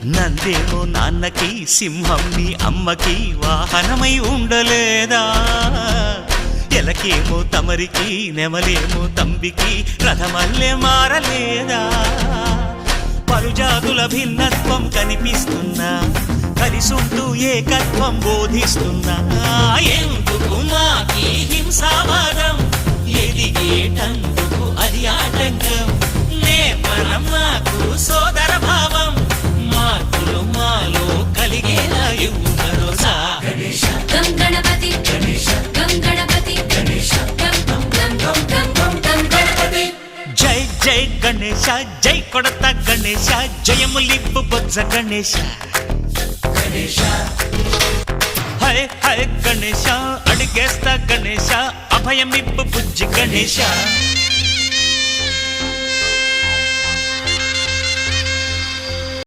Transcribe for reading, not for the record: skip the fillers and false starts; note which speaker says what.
Speaker 1: నందేమో నాన్నకి సింహం నీ అమ్మకి వాహనమై ఉండలేదా ఎలకేమో తమరికి నెమలేమో తంబికి రథమల్లే మారలేదా పలుజాతుల భిన్నత్వం కనిపిస్తున్నా కలిసుంటూ ఏకత్వం బోధిస్తున్నా ఎందుకు మాకి హింసావాదం ఎదిగేటందుకు అది ఆటంకం నేపరం మాకు సోదర భావం మార్పులు మాలో కలిగేలా ఇవ్వు భరోసా
Speaker 2: గం గణపతి గం గణపతి గం గణపతి
Speaker 1: జై జై గణేశ జై కొడత గణేశ జయములిప్పు బొజ్జ గణేశ హై హై గణేశ అడిగేస్తా గణేశ అభయమిప్పు బుజ్జి గణేశ